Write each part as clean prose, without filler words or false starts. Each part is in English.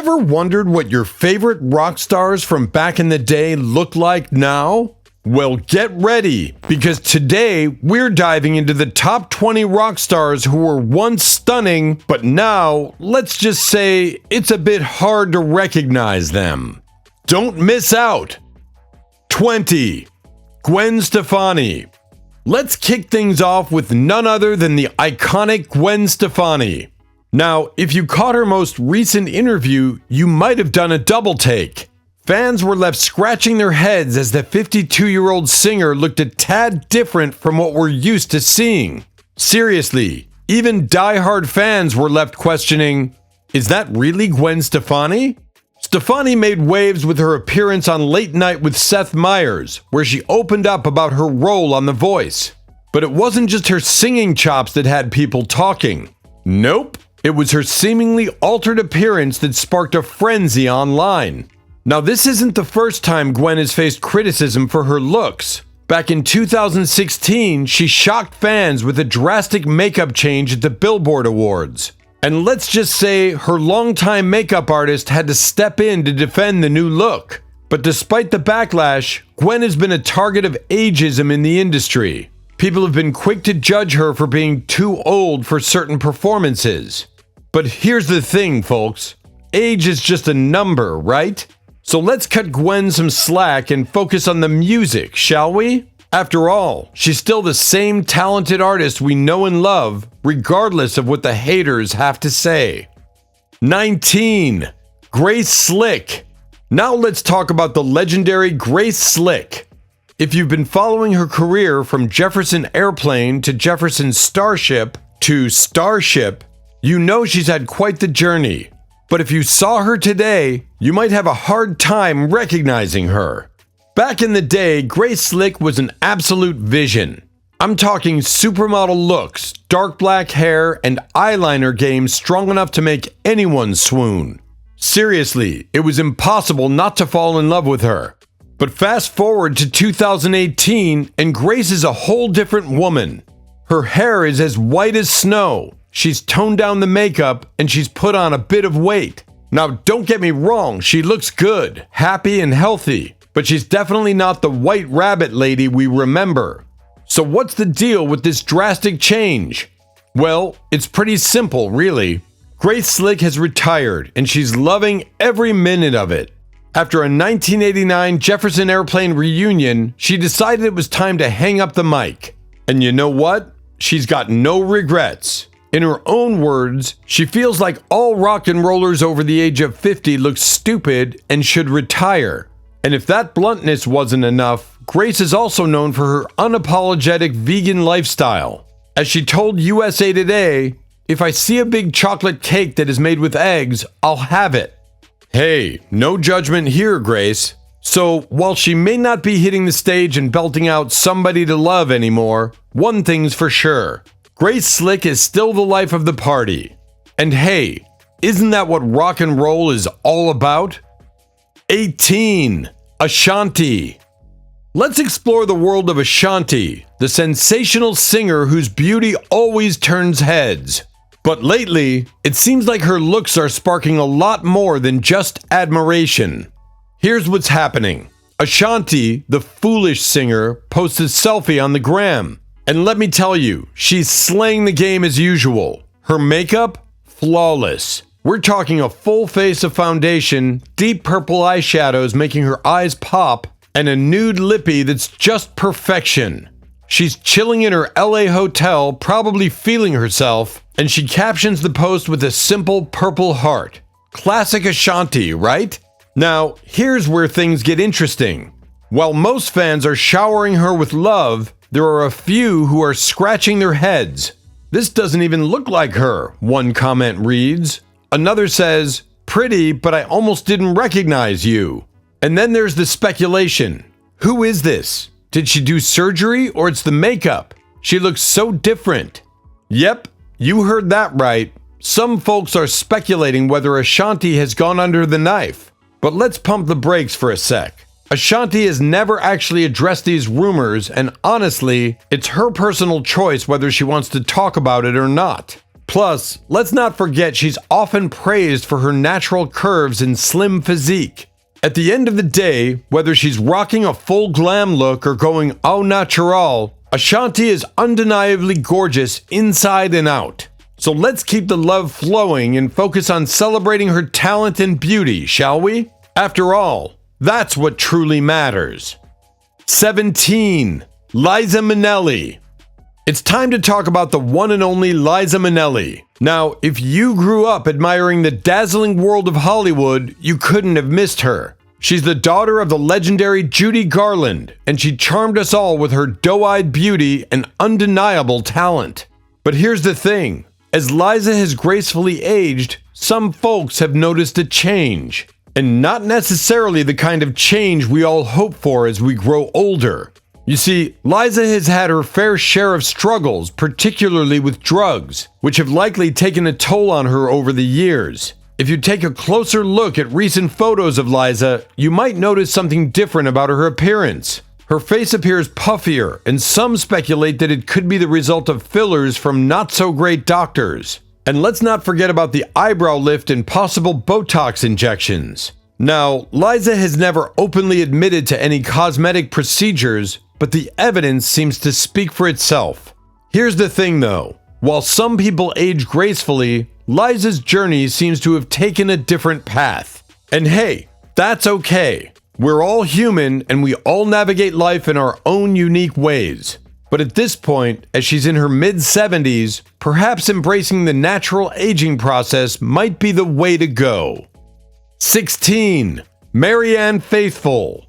Ever wondered what your favorite rock stars from back in the day look like now? Well, get ready, because today we're diving into the top 20 rock stars who were once stunning, but now, let's just say, it's a bit hard to recognize them. Don't miss out! 20. Gwen Stefani. Let's kick things off with none other than the iconic Gwen Stefani. Now, if you caught her most recent interview, you might have done a double take. Fans were left scratching their heads as the 52-year-old singer looked a tad different from what we're used to seeing. Seriously, even die-hard fans were left questioning, is that really Gwen Stefani? Stefani made waves with her appearance on Late Night with Seth Meyers, where she opened up about her role on The Voice. But it wasn't just her singing chops that had people talking. Nope, it was her seemingly altered appearance that sparked a frenzy online. Now, this isn't the first time Gwen has faced criticism for her looks. Back in 2016, she shocked fans with a drastic makeup change at the Billboard Awards. And let's just say her longtime makeup artist had to step in to defend the new look. But despite the backlash, Gwen has been a target of ageism in the industry. People have been quick to judge her for being too old for certain performances. But here's the thing, folks. Age is just a number, right? So let's cut Gwen some slack and focus on the music, shall we? After all, she's still the same talented artist we know and love, regardless of what the haters have to say. 19. Grace Slick. Now let's talk about the legendary Grace Slick. If you've been following her career from Jefferson Airplane to Jefferson Starship to Starship, you know she's had quite the journey. But if you saw her today, you might have a hard time recognizing her. Back in the day, Grace Slick was an absolute vision. I'm talking supermodel looks, dark black hair, and eyeliner game strong enough to make anyone swoon. Seriously, it was impossible not to fall in love with her. But fast forward to 2018, and Grace is a whole different woman. Her hair is as white as snow. She's toned down the makeup, and she's put on a bit of weight. Now, don't get me wrong, she looks good, happy, and healthy, but she's definitely not the white rabbit lady we remember. So what's the deal with this drastic change? Well, it's pretty simple, really. Grace Slick has retired, and she's loving every minute of it. After a 1989 Jefferson Airplane reunion, she decided it was time to hang up the mic. And you know what? She's got no regrets. In her own words, she feels like all rock and rollers over the age of 50 look stupid and should retire. And if that bluntness wasn't enough, Grace is also known for her unapologetic vegan lifestyle. As she told USA Today, "If I see a big chocolate cake that is made with eggs, I'll have it." Hey, no judgment here, Grace. So, while she may not be hitting the stage and belting out "Somebody to Love" anymore, one thing's for sure. Grace Slick is still the life of the party. And hey, isn't that what rock and roll is all about? 18. Ashanti. Let's explore the world of Ashanti, the sensational singer whose beauty always turns heads. But lately, it seems like her looks are sparking a lot more than just admiration. Here's what's happening. Ashanti, the foolish singer, posts a selfie on the gram. And let me tell you, she's slaying the game as usual. Her makeup? Flawless. We're talking a full face of foundation, deep purple eyeshadows making her eyes pop, and a nude lippy that's just perfection. She's chilling in her LA hotel, probably feeling herself, and she captions the post with a simple purple heart. Classic Ashanti, right? Now, here's where things get interesting. While most fans are showering her with love, there are a few who are scratching their heads. "This doesn't even look like her," one comment reads. Another says, "Pretty, but I almost didn't recognize you." And then there's the speculation. Who is this? Did she do surgery or it's the makeup? She looks so different. Yep, you heard that right. Some folks are speculating whether Ashanti has gone under the knife. But let's pump the brakes for a sec. Ashanti has never actually addressed these rumors, and honestly, it's her personal choice whether she wants to talk about it or not. Plus, let's not forget she's often praised for her natural curves and slim physique. At the end of the day, whether she's rocking a full glam look or going au natural, Ashanti is undeniably gorgeous inside and out. So let's keep the love flowing and focus on celebrating her talent and beauty, shall we? After all, that's what truly matters. 17. Liza Manelli. It's time to talk about the one and only Liza Manelli. Now, if you grew up admiring the dazzling world of Hollywood, you couldn't have missed her. She's the daughter of the legendary Judy Garland, and she charmed us all with her doe-eyed beauty and undeniable talent. But here's the thing. As Liza has gracefully aged, some folks have noticed a change. And not necessarily the kind of change we all hope for as we grow older. You see, Liza has had her fair share of struggles, particularly with drugs, which have likely taken a toll on her over the years. If you take a closer look at recent photos of Liza, you might notice something different about her appearance. Her face appears puffier, and some speculate that it could be the result of fillers from not-so-great doctors. And let's not forget about the eyebrow lift and possible Botox injections. Now, Liza has never openly admitted to any cosmetic procedures, but the evidence seems to speak for itself. Here's the thing though, while some people age gracefully, Liza's journey seems to have taken a different path. And hey, that's okay. We're all human and we all navigate life in our own unique ways. But at this point, as she's in her mid-70s, perhaps embracing the natural aging process might be the way to go. 16. Marianne Faithfull.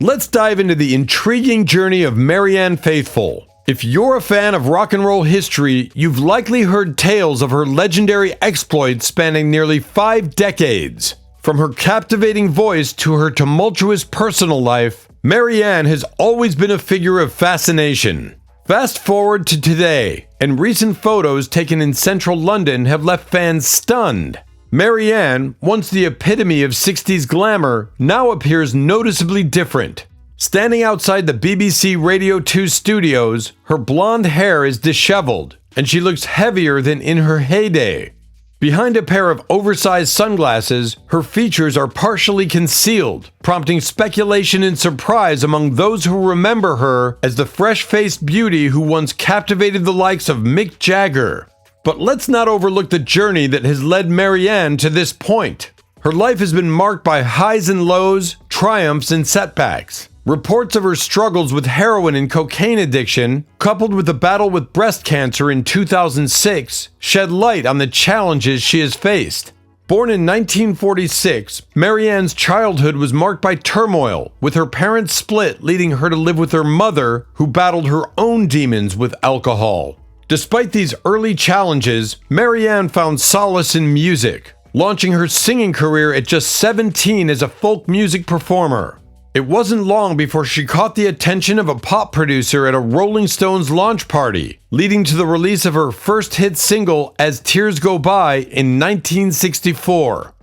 Let's dive into the intriguing journey of Marianne Faithfull. If you're a fan of rock and roll history, you've likely heard tales of her legendary exploits spanning nearly 5 decades. From her captivating voice to her tumultuous personal life, Marianne has always been a figure of fascination. Fast forward to today, and recent photos taken in central London have left fans stunned. Marianne, once the epitome of 60s glamour, now appears noticeably different. Standing outside the BBC Radio 2 studios, her blonde hair is disheveled, and she looks heavier than in her heyday. Behind a pair of oversized sunglasses, her features are partially concealed, prompting speculation and surprise among those who remember her as the fresh-faced beauty who once captivated the likes of Mick Jagger. But let's not overlook the journey that has led Marianne to this point. Her life has been marked by highs and lows, triumphs and setbacks. Reports of her struggles with heroin and cocaine addiction, coupled with a battle with breast cancer in 2006, shed light on the challenges she has faced. Born in 1946, Marianne's childhood was marked by turmoil, with her parents split, leading her to live with her mother, who battled her own demons with alcohol. Despite these early challenges, Marianne found solace in music, launching her singing career at just 17 as a folk music performer. It wasn't long before she caught the attention of a pop producer at a Rolling Stones launch party, leading to the release of her first hit single, As Tears Go By, in 1964.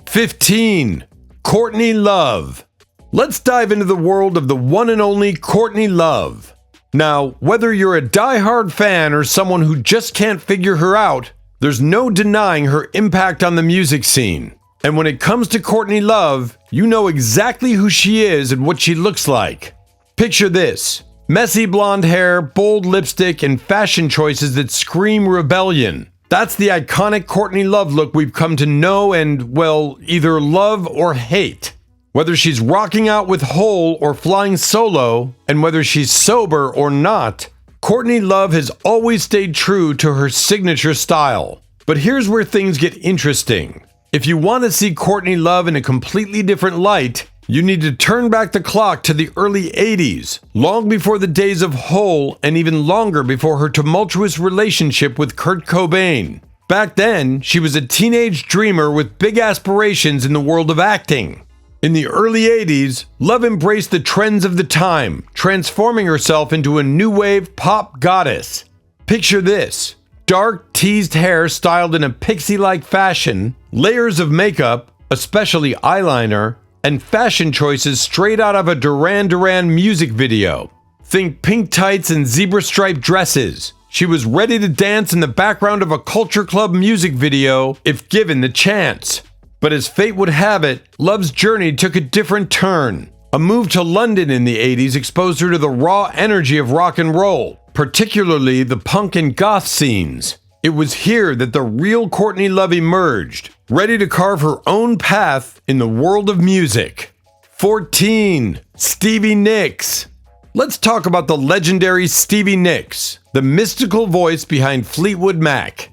15. Courtney Love. Let's dive into the world of the one and only Courtney Love. Now, whether you're a die-hard fan or someone who just can't figure her out, there's no denying her impact on the music scene. And when it comes to Courtney Love, you know exactly who she is and what she looks like. Picture this: messy blonde hair, bold lipstick, and fashion choices that scream rebellion. That's the iconic Courtney Love look we've come to know and, well, either love or hate. Whether she's rocking out with Hole or flying solo, and whether she's sober or not, Courtney Love has always stayed true to her signature style. But here's where things get interesting. If you want to see Courtney Love in a completely different light, you need to turn back the clock to the early 80s, long before the days of Hole and even longer before her tumultuous relationship with Kurt Cobain. Back then, she was a teenage dreamer with big aspirations in the world of acting. In the early 80s, Love embraced the trends of the time, transforming herself into a new wave pop goddess. Picture this: dark, teased hair styled in a pixie-like fashion, layers of makeup, especially eyeliner, and fashion choices straight out of a Duran Duran music video. Think pink tights and zebra-striped dresses, She was ready to dance in the background of a culture club music video if given the chance. But as fate would have it, Love's journey took a different turn. A move to London in the 80s exposed her to the raw energy of rock and roll, particularly the punk and goth scenes. It was here that the real Courtney Love emerged, ready to carve her own path in the world of music. 14. Stevie Nicks. Let's talk about the legendary Stevie Nicks, the mystical voice behind Fleetwood Mac.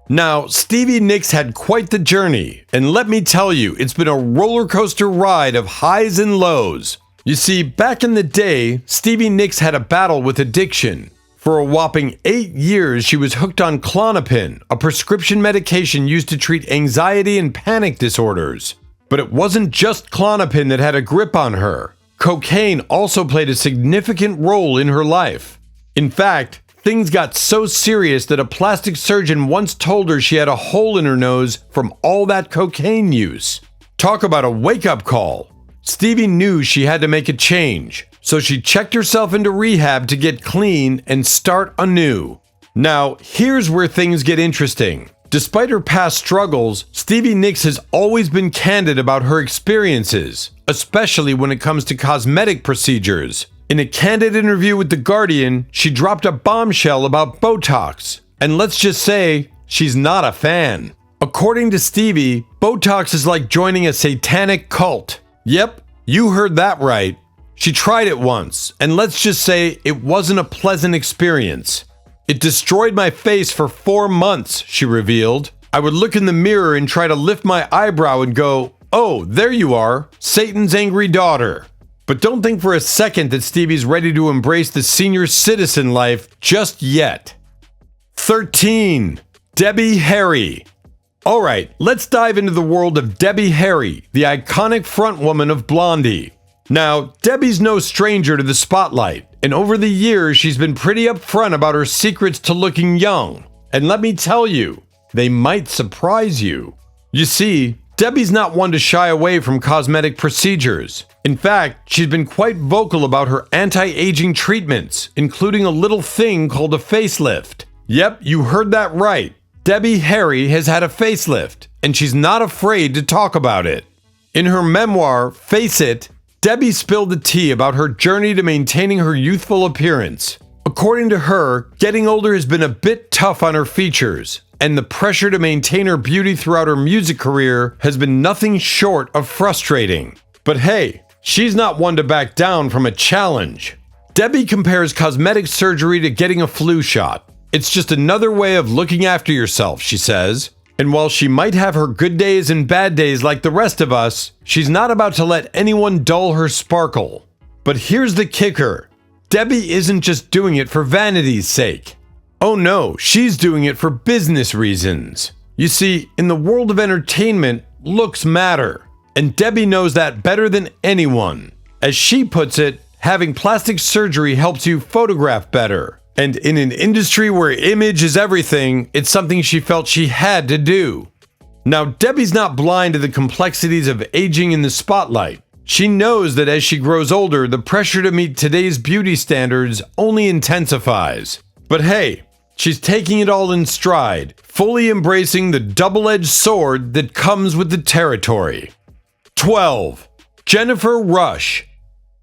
Now, Stevie Nicks had quite the journey, and let me tell you, it's been a roller coaster ride of highs and lows. You see, back in the day, Stevie Nicks had a battle with addiction. For a whopping 8 years, she was hooked on Klonopin, a prescription medication used to treat anxiety and panic disorders. But it wasn't just Klonopin that had a grip on her. Cocaine also played a significant role in her life. In fact, things got so serious that a plastic surgeon once told her she had a hole in her nose from all that cocaine use. Talk about a wake-up call. Stevie knew she had to make a change, so she checked herself into rehab to get clean and start anew. Now, here's where things get interesting. Despite her past struggles, Stevie Nicks has always been candid about her experiences, especially when it comes to cosmetic procedures. In a candid interview with The Guardian, she dropped a bombshell about Botox, and let's just say, she's not a fan. According to Stevie, Botox is like joining a satanic cult. Yep, you heard that right. She tried it once, and let's just say it wasn't a pleasant experience. It destroyed my face for 4 months, she revealed. I would look in the mirror and try to lift my eyebrow and go, "Oh, there you are, Satan's angry daughter." But don't think for a second that Stevie's ready to embrace the senior citizen life just yet. 13. Debbie Harry. Alright, let's dive into the world of Debbie Harry, the iconic frontwoman of Blondie. Now, Debbie's no stranger to the spotlight, and over the years she's been pretty upfront about her secrets to looking young. And let me tell you, they might surprise you. You see, Debbie's not one to shy away from cosmetic procedures. In fact, she's been quite vocal about her anti-aging treatments, including a little thing called a facelift. Yep, you heard that right. Debbie Harry has had a facelift, and she's not afraid to talk about it. In her memoir, Face It, Debbie spilled the tea about her journey to maintaining her youthful appearance. According to her, getting older has been a bit tough on her features, and the pressure to maintain her beauty throughout her music career has been nothing short of frustrating. But hey, she's not one to back down from a challenge. Debbie compares cosmetic surgery to getting a flu shot. It's just another way of looking after yourself, she says. And while she might have her good days and bad days like the rest of us, she's not about to let anyone dull her sparkle. But here's the kicker. Debbie isn't just doing it for vanity's sake. Oh no, she's doing it for business reasons. You see, in the world of entertainment, looks matter. And Debbie knows that better than anyone. As she puts it, having plastic surgery helps you photograph better. And in an industry where image is everything, it's something she felt she had to do. Now, Debbie's not blind to the complexities of aging in the spotlight. She knows that as she grows older, the pressure to meet today's beauty standards only intensifies. But hey, she's taking it all in stride, fully embracing the double-edged sword that comes with the territory. 12. Jennifer Rush.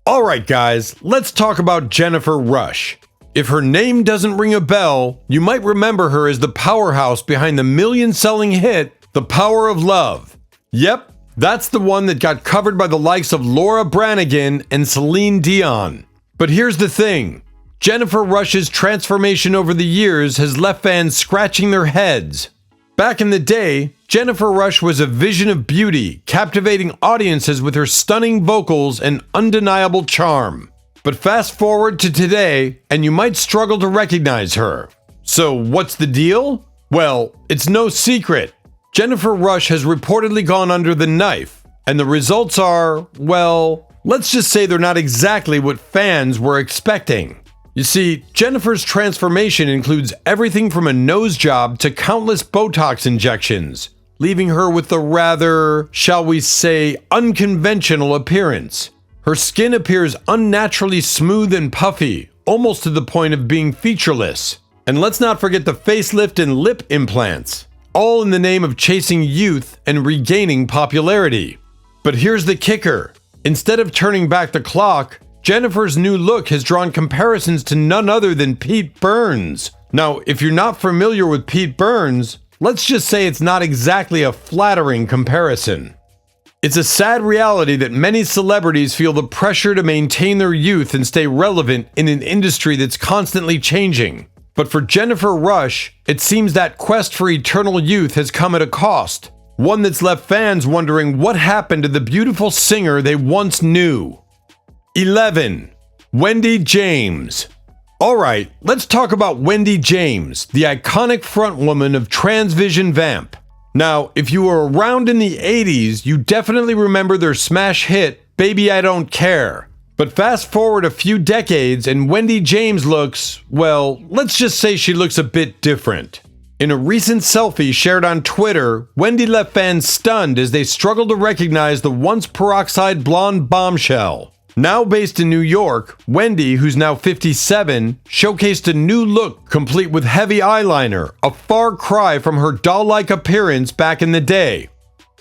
Alright guys, let's talk about Jennifer Rush. If her name doesn't ring a bell, you might remember her as the powerhouse behind the million-selling hit, The Power of Love. Yep, that's the one that got covered by the likes of Laura Branigan and Celine Dion. But here's the thing. Jennifer Rush's transformation over the years has left fans scratching their heads. Back in the day, Jennifer Rush was a vision of beauty, captivating audiences with her stunning vocals and undeniable charm. But fast forward to today, and you might struggle to recognize her. So what's the deal? Well, it's no secret. Jennifer Rush has reportedly gone under the knife, and the results are, well, let's just say they're not exactly what fans were expecting. You see, Jennifer's transformation includes everything from a nose job to countless Botox injections, leaving her with a rather, shall we say, unconventional appearance. Her skin appears unnaturally smooth and puffy, almost to the point of being featureless. And let's not forget the facelift and lip implants, all in the name of chasing youth and regaining popularity. But here's the kicker. Instead of turning back the clock, Jennifer's new look has drawn comparisons to none other than Pete Burns. Now, if you're not familiar with Pete Burns, let's just say it's not exactly a flattering comparison. It's a sad reality that many celebrities feel the pressure to maintain their youth and stay relevant in an industry that's constantly changing. But for Jennifer Rush, it seems that quest for eternal youth has come at a cost, one that's left fans wondering what happened to the beautiful singer they once knew. 11. Wendy James. Alright, let's talk about Wendy James, the iconic frontwoman of Transvision Vamp. Now, if you were around in the 80s, you definitely remember their smash hit, Baby I Don't Care. But fast forward a few decades and Wendy James looks, well, let's just say she looks a bit different. In a recent selfie shared on Twitter, Wendy left fans stunned as they struggled to recognize the once peroxide blonde bombshell. Now based in New York, Wendy, who's now 57, showcased a new look complete with heavy eyeliner, a far cry from her doll-like appearance back in the day.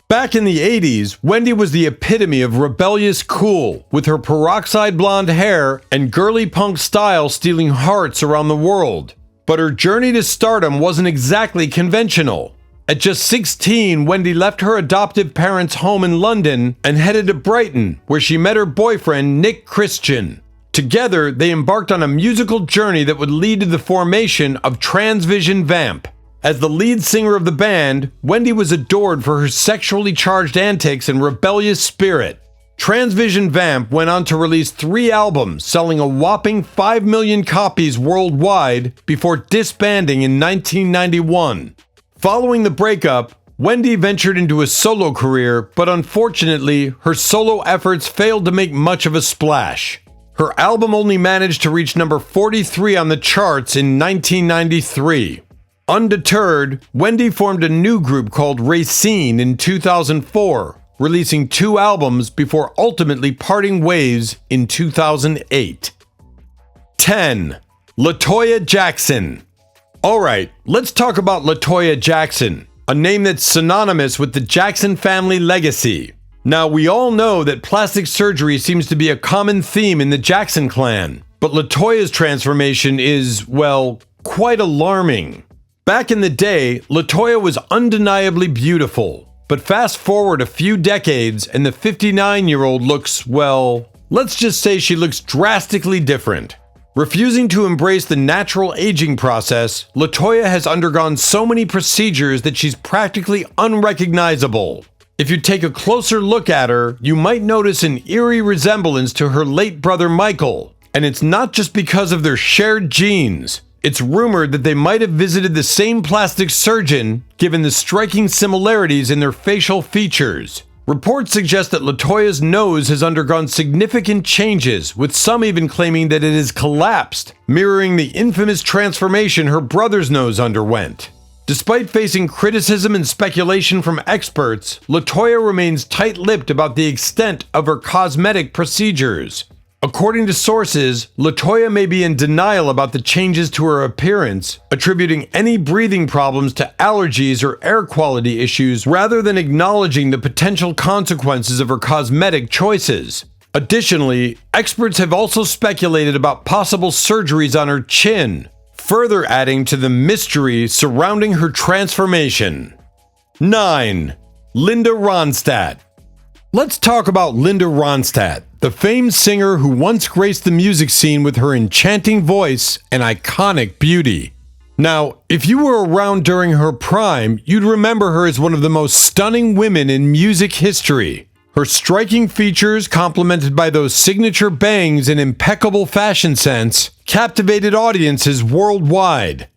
Back in the 80s, Wendy was the epitome of rebellious cool, with her peroxide blonde hair and girly punk style stealing hearts around the world. But her journey to stardom wasn't exactly conventional. At just 16, Wendy left her adoptive parents' home in London and headed to Brighton, where she met her boyfriend, Nick Christian. Together, they embarked on a musical journey that would lead to the formation of Transvision Vamp. As the lead singer of the band, Wendy was adored for her sexually charged antics and rebellious spirit. Transvision Vamp went on to release 3 albums, selling a whopping 5 million copies worldwide before disbanding in 1991. Following the breakup, Wendy ventured into a solo career, but unfortunately, her solo efforts failed to make much of a splash. Her album only managed to reach number 43 on the charts in 1993. Undeterred, Wendy formed a new group called Racine in 2004, releasing 2 albums before ultimately parting ways in 2008. 10. Latoya Jackson. Alright, let's talk about Latoya Jackson, a name that's synonymous with the Jackson family legacy. Now, we all know that plastic surgery seems to be a common theme in the Jackson clan, but Latoya's transformation is, well, quite alarming. Back in the day, Latoya was undeniably beautiful, but fast forward a few decades and the 59-year-old looks, well, let's just say she looks drastically different. Refusing to embrace the natural aging process, Latoya has undergone so many procedures that she's practically unrecognizable. If you take a closer look at her, you might notice an eerie resemblance to her late brother Michael. And it's not just because of their shared genes. It's rumored that they might have visited the same plastic surgeon, given the striking similarities in their facial features. Reports suggest that Latoya's nose has undergone significant changes, with some even claiming that it has collapsed, mirroring the infamous transformation her brother's nose underwent. Despite facing criticism and speculation from experts, Latoya remains tight-lipped about the extent of her cosmetic procedures. According to sources, Latoya may be in denial about the changes to her appearance, attributing any breathing problems to allergies or air quality issues rather than acknowledging the potential consequences of her cosmetic choices. Additionally, experts have also speculated about possible surgeries on her chin, further adding to the mystery surrounding her transformation. 9. Linda Ronstadt. Let's talk about Linda Ronstadt, the famed singer who once graced the music scene with her enchanting voice and iconic beauty. Now, if you were around during her prime, you'd remember her as one of the most stunning women in music history. Her striking features, complemented by those signature bangs and impeccable fashion sense, captivated audiences worldwide.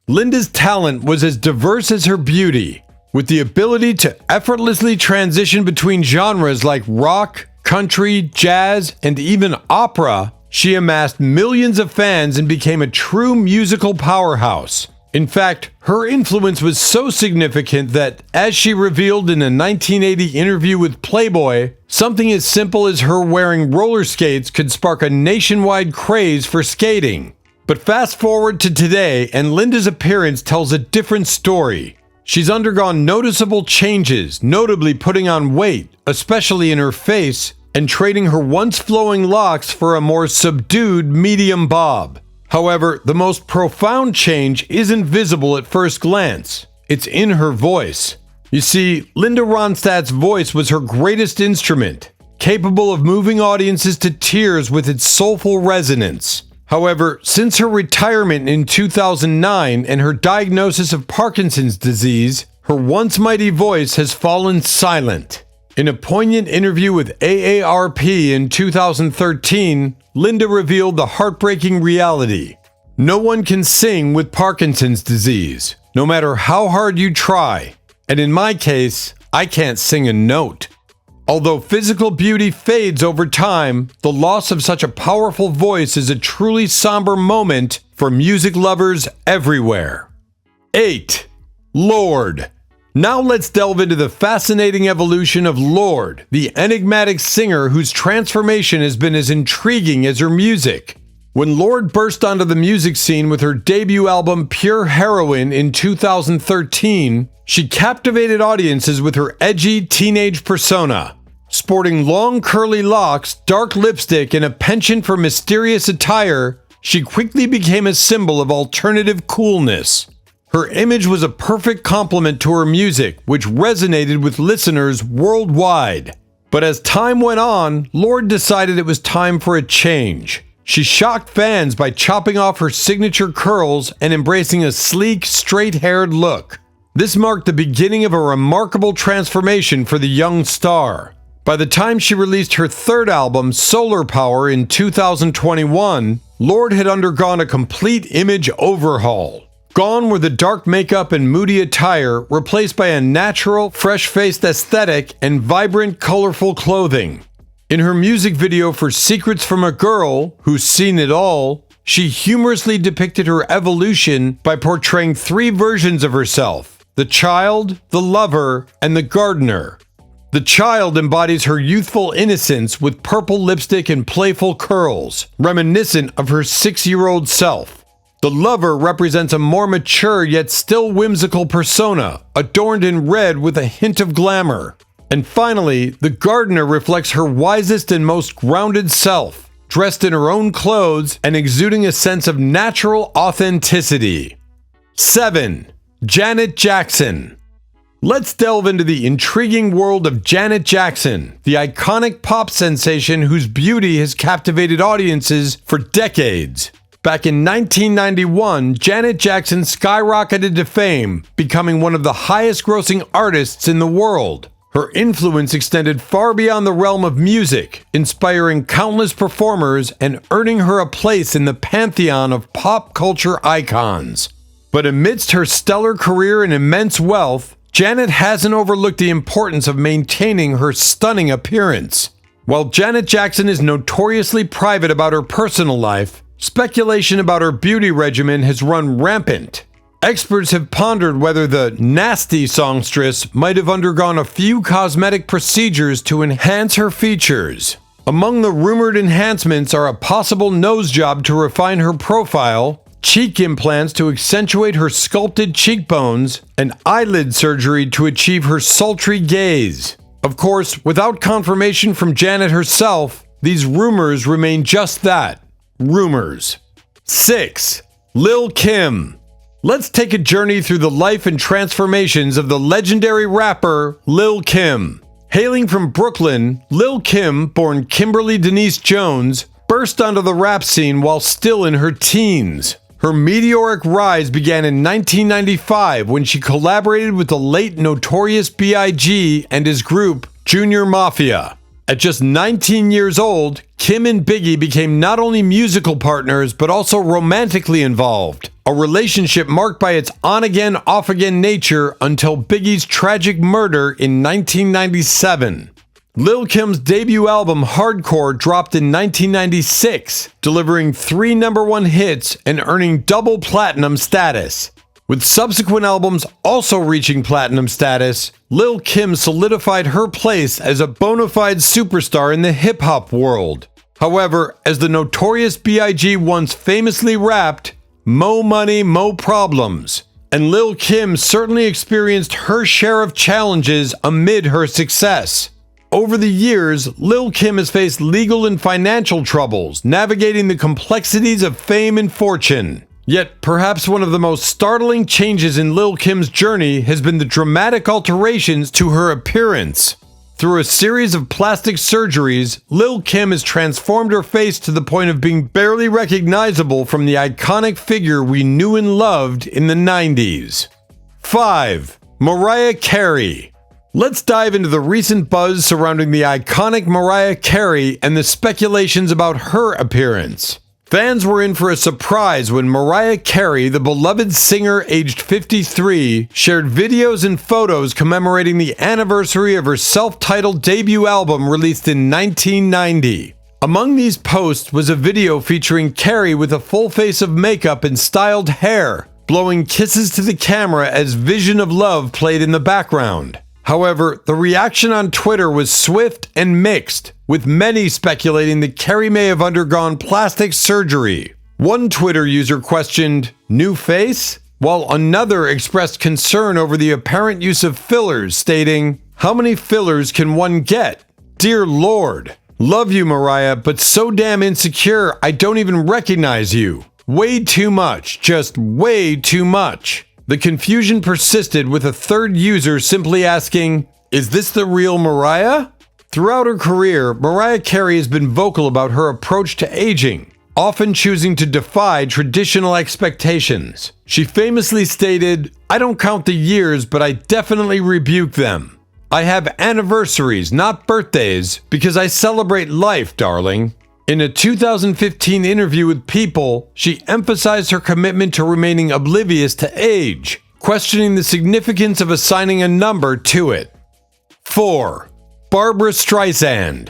Linda's talent was as diverse as her beauty. With the ability to effortlessly transition between genres like rock, country, jazz, and even opera, she amassed millions of fans and became a true musical powerhouse. In fact, her influence was so significant that, as she revealed in a 1980 interview with Playboy, something as simple as her wearing roller skates could spark a nationwide craze for skating. But fast forward to today, and Linda's appearance tells a different story. She's undergone noticeable changes, notably putting on weight, especially in her face, and trading her once flowing locks for a more subdued medium bob. However, the most profound change isn't visible at first glance. It's in her voice. You see, Linda Ronstadt's voice was her greatest instrument, capable of moving audiences to tears with its soulful resonance. However, since her retirement in 2009 and her diagnosis of Parkinson's disease, her once mighty voice has fallen silent. In a poignant interview with AARP in 2013, Linda revealed the heartbreaking reality. No one can sing with Parkinson's disease, no matter how hard you try. And in my case, I can't sing a note. Although physical beauty fades over time, the loss of such a powerful voice is a truly somber moment for music lovers everywhere. 8. Lorde. Now let's delve into the fascinating evolution of Lorde, the enigmatic singer whose transformation has been as intriguing as her music. When Lorde burst onto the music scene with her debut album Pure Heroine in 2013, she captivated audiences with her edgy teenage persona. Sporting long curly locks, dark lipstick, and a penchant for mysterious attire, she quickly became a symbol of alternative coolness. Her image was a perfect complement to her music, which resonated with listeners worldwide. But as time went on, Lorde decided it was time for a change. She shocked fans by chopping off her signature curls and embracing a sleek, straight-haired look. This marked the beginning of a remarkable transformation for the young star. By the time she released her third album, Solar Power, in 2021, Lorde had undergone a complete image overhaul. Gone were the dark makeup and moody attire, replaced by a natural, fresh-faced aesthetic and vibrant, colorful clothing. In her music video for Secrets from a Girl, Who's Seen It All, she humorously depicted her evolution by portraying three versions of herself: the child, the lover, and the gardener. The child embodies her youthful innocence with purple lipstick and playful curls, reminiscent of her 6-year-old self. The lover represents a more mature yet still whimsical persona, adorned in red with a hint of glamour. And finally, the gardener reflects her wisest and most grounded self, dressed in her own clothes and exuding a sense of natural authenticity. 7. Janet Jackson. Let's delve into the intriguing world of Janet Jackson, the iconic pop sensation whose beauty has captivated audiences for decades. Back in 1991, Janet Jackson skyrocketed to fame, becoming one of the highest-grossing artists in the world. Her influence extended far beyond the realm of music, inspiring countless performers and earning her a place in the pantheon of pop culture icons. But amidst her stellar career and immense wealth, Janet hasn't overlooked the importance of maintaining her stunning appearance. While Janet Jackson is notoriously private about her personal life, speculation about her beauty regimen has run rampant. Experts have pondered whether the nasty songstress might have undergone a few cosmetic procedures to enhance her features. Among the rumored enhancements are a possible nose job to refine her profile, cheek implants to accentuate her sculpted cheekbones, and eyelid surgery to achieve her sultry gaze. Of course, without confirmation from Janet herself, these rumors remain just that, rumors. 6. Lil Kim. Let's take a journey through the life and transformations of the legendary rapper Lil Kim. Hailing from Brooklyn, Lil Kim, born Kimberly Denise Jones, burst onto the rap scene while still in her teens. Her meteoric rise began in 1995 when she collaborated with the late Notorious B.I.G. and his group, Junior Mafia. At just 19 years old, Kim and Biggie became not only musical partners but also romantically involved, a relationship marked by its on-again, off-again nature until Biggie's tragic murder in 1997. Lil Kim's debut album Hardcore dropped in 1996, delivering 3 #1 hits and earning double platinum status. With subsequent albums also reaching platinum status, Lil Kim solidified her place as a bona fide superstar in the hip-hop world. However, as the notorious B.I.G. once famously rapped, "Mo money, mo problems," and Lil Kim certainly experienced her share of challenges amid her success. Over the years, Lil Kim has faced legal and financial troubles, navigating the complexities of fame and fortune. Yet, perhaps one of the most startling changes in Lil Kim's journey has been the dramatic alterations to her appearance. Through a series of plastic surgeries, Lil Kim has transformed her face to the point of being barely recognizable from the iconic figure we knew and loved in the 90s. 5. Mariah Carey. Let's dive into the recent buzz surrounding the iconic Mariah Carey and the speculations about her appearance. Fans were in for a surprise when Mariah Carey, the beloved singer aged 53, shared videos and photos commemorating the anniversary of her self-titled debut album released in 1990. Among these posts was a video featuring Carey with a full face of makeup and styled hair, blowing kisses to the camera as Vision of Love played in the background. However, the reaction on Twitter was swift and mixed, with many speculating that Carey may have undergone plastic surgery. One Twitter user questioned, "New face?" while another expressed concern over the apparent use of fillers, stating, "How many fillers can one get? Dear Lorde, love you, Mariah, but so damn insecure I don't even recognize you. Way too much, just way too much." The confusion persisted, with a third user simply asking, "Is this the real Mariah?" Throughout her career, Mariah Carey has been vocal about her approach to aging, often choosing to defy traditional expectations. She famously stated, "I don't count the years, but I definitely rebuke them. I have anniversaries, not birthdays, because I celebrate life, darling." In a 2015 interview with People, she emphasized her commitment to remaining oblivious to age, questioning the significance of assigning a number to it. 4. Barbra Streisand.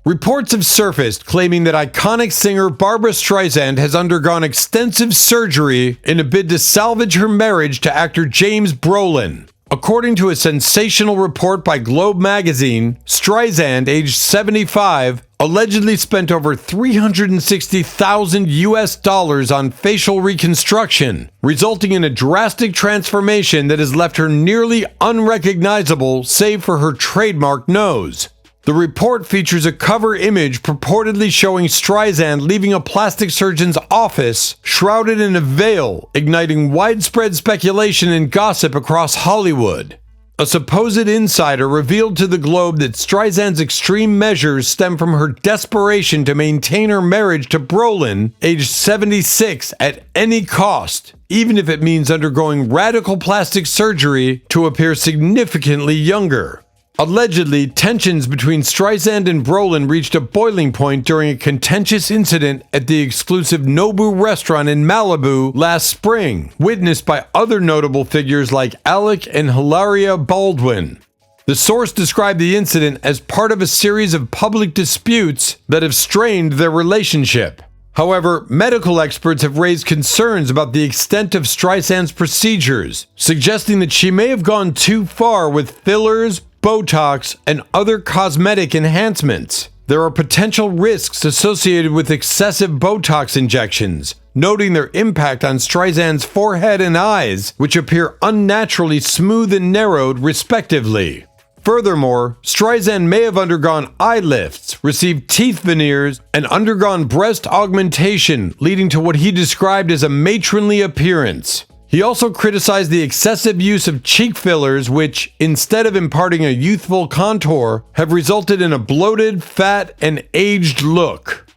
Reports have surfaced claiming that iconic singer Barbra Streisand has undergone extensive surgery in a bid to salvage her marriage to actor James Brolin. According to a sensational report by Globe magazine, Streisand, aged 75, allegedly spent over $360,000 on facial reconstruction, resulting in a drastic transformation that has left her nearly unrecognizable save for her trademark nose. The report features a cover image purportedly showing Streisand leaving a plastic surgeon's office shrouded in a veil, igniting widespread speculation and gossip across Hollywood. A supposed insider revealed to the Globe that Streisand's extreme measures stem from her desperation to maintain her marriage to Brolin, aged 76, at any cost, even if it means undergoing radical plastic surgery to appear significantly younger. Allegedly, tensions between Streisand and Brolin reached a boiling point during a contentious incident at the exclusive Nobu restaurant in Malibu last spring, witnessed by other notable figures like Alec and Hilaria Baldwin. The source described the incident as part of a series of public disputes that have strained their relationship. However, medical experts have raised concerns about the extent of Streisand's procedures, suggesting that she may have gone too far with fillers, Botox, and other cosmetic enhancements. There are potential risks associated with excessive Botox injections, noting their impact on Streisand's forehead and eyes, which appear unnaturally smooth and narrowed, respectively. Furthermore, Streisand may have undergone eye lifts, received teeth veneers, and undergone breast augmentation, leading to what he described as a matronly appearance. He also criticized the excessive use of cheek fillers, which, instead of imparting a youthful contour, have resulted in a bloated, fat, and aged look.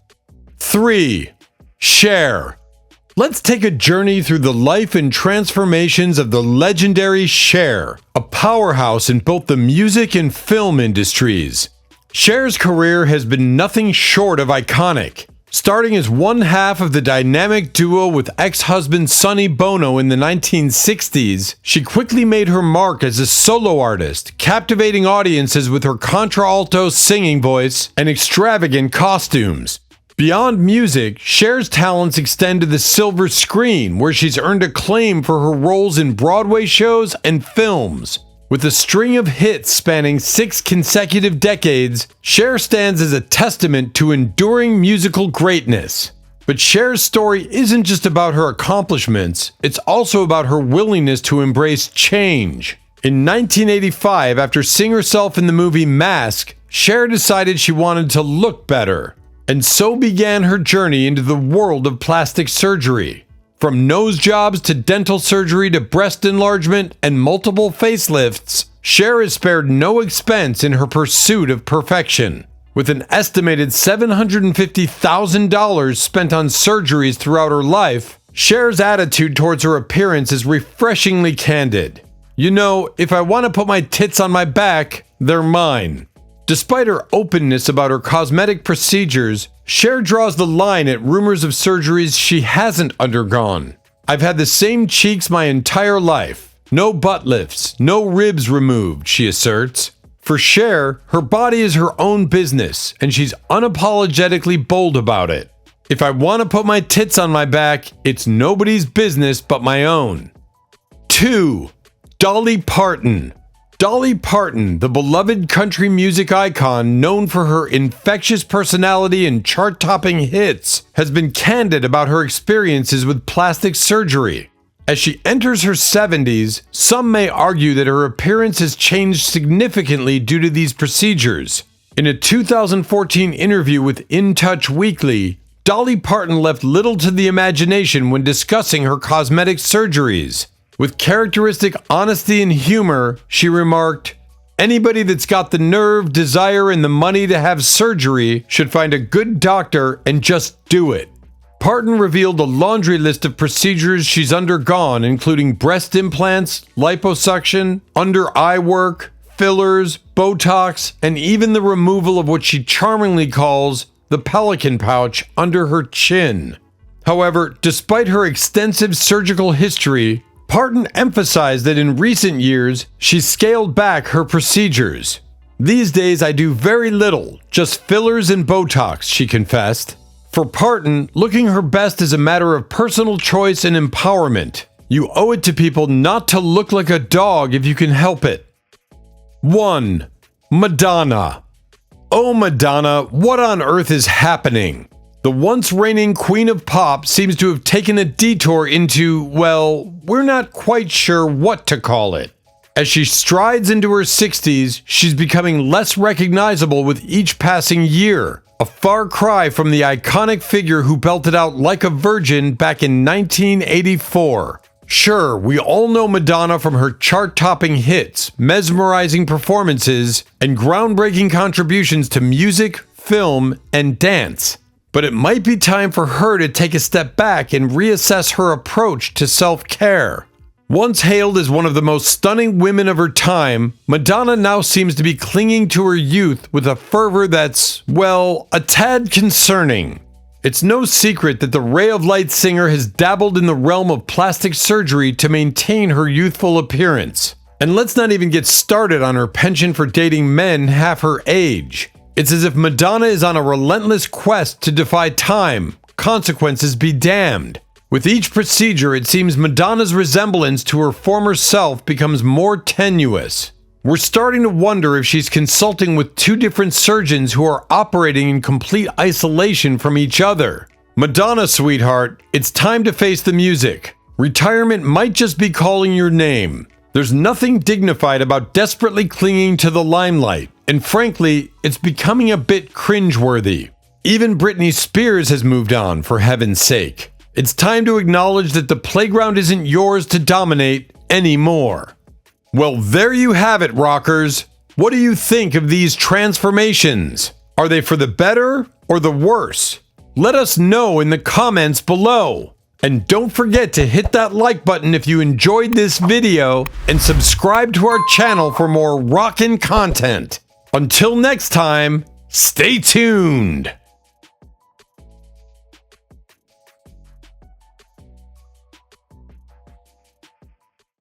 3. Cher. Let's take a journey through the life and transformations of the legendary Cher, a powerhouse in both the music and film industries. Cher's career has been nothing short of iconic. Starting as one half of the dynamic duo with ex-husband Sonny Bono in the 1960s, she quickly made her mark as a solo artist, captivating audiences with her contralto singing voice and extravagant costumes. Beyond music, Cher's talents extend to the silver screen, where she's earned acclaim for her roles in Broadway shows and films. With a string of hits spanning 6 consecutive decades, Cher stands as a testament to enduring musical greatness. But Cher's story isn't just about her accomplishments, it's also about her willingness to embrace change. In 1985, after seeing herself in the movie Mask, Cher decided she wanted to look better, and so began her journey into the world of plastic surgery. From nose jobs to dental surgery to breast enlargement and multiple facelifts, Cher has spared no expense in her pursuit of perfection. With an estimated $750,000 spent on surgeries throughout her life, Cher's attitude towards her appearance is refreshingly candid. You know, if I want to put my tits on my back, they're mine. Despite her openness about her cosmetic procedures, Cher draws the line at rumors of surgeries she hasn't undergone. I've had the same cheeks my entire life. No butt lifts, no ribs removed, she asserts. For Cher, her body is her own business, and she's unapologetically bold about it. If I want to put my tits on my back, it's nobody's business but my own. 2. Dolly Parton. Dolly Parton, the beloved country music icon known for her infectious personality and chart-topping hits, has been candid about her experiences with plastic surgery. As she enters her 70s, some may argue that her appearance has changed significantly due to these procedures. In a 2014 interview with In Touch Weekly, Dolly Parton left little to the imagination when discussing her cosmetic surgeries. With characteristic honesty and humor, she remarked, "Anybody that's got the nerve, desire, and the money to have surgery should find a good doctor and just do it." Parton revealed a laundry list of procedures she's undergone, including breast implants, liposuction, under eye work, fillers, Botox, and even the removal of what she charmingly calls the pelican pouch under her chin. However, despite her extensive surgical history, Parton emphasized that in recent years, she's scaled back her procedures. "These days I do very little, just fillers and Botox," she confessed. For Parton, looking her best is a matter of personal choice and empowerment. You owe it to people not to look like a dog if you can help it. 1. Madonna. Oh Madonna, what on earth is happening? The once reigning queen of pop seems to have taken a detour into, well, we're not quite sure what to call it. As she strides into her 60s, she's becoming less recognizable with each passing year. A far cry from the iconic figure who belted out Like a Virgin back in 1984. Sure, we all know Madonna from her chart-topping hits, mesmerizing performances, and groundbreaking contributions to music, film, and dance. But it might be time for her to take a step back and reassess her approach to self-care. Once hailed as one of the most stunning women of her time, Madonna now seems to be clinging to her youth with a fervor that's, well, a tad concerning. It's no secret that the Ray of Light singer has dabbled in the realm of plastic surgery to maintain her youthful appearance. And let's not even get started on her penchant for dating men half her age. It's as if Madonna is on a relentless quest to defy time, consequences be damned. With each procedure, it seems Madonna's resemblance to her former self becomes more tenuous. We're starting to wonder if she's consulting with two different surgeons who are operating in complete isolation from each other. Madonna, sweetheart, it's time to face the music. Retirement might just be calling your name. There's nothing dignified about desperately clinging to the limelight, and frankly, it's becoming a bit cringeworthy. Even Britney Spears has moved on, for heaven's sake. It's time to acknowledge that the playground isn't yours to dominate anymore. Well, there you have it, rockers. What do you think of these transformations? Are they for the better or the worse? Let us know in the comments below. And don't forget to hit that like button if you enjoyed this video and subscribe to our channel for more rockin' content. Until next time, stay tuned.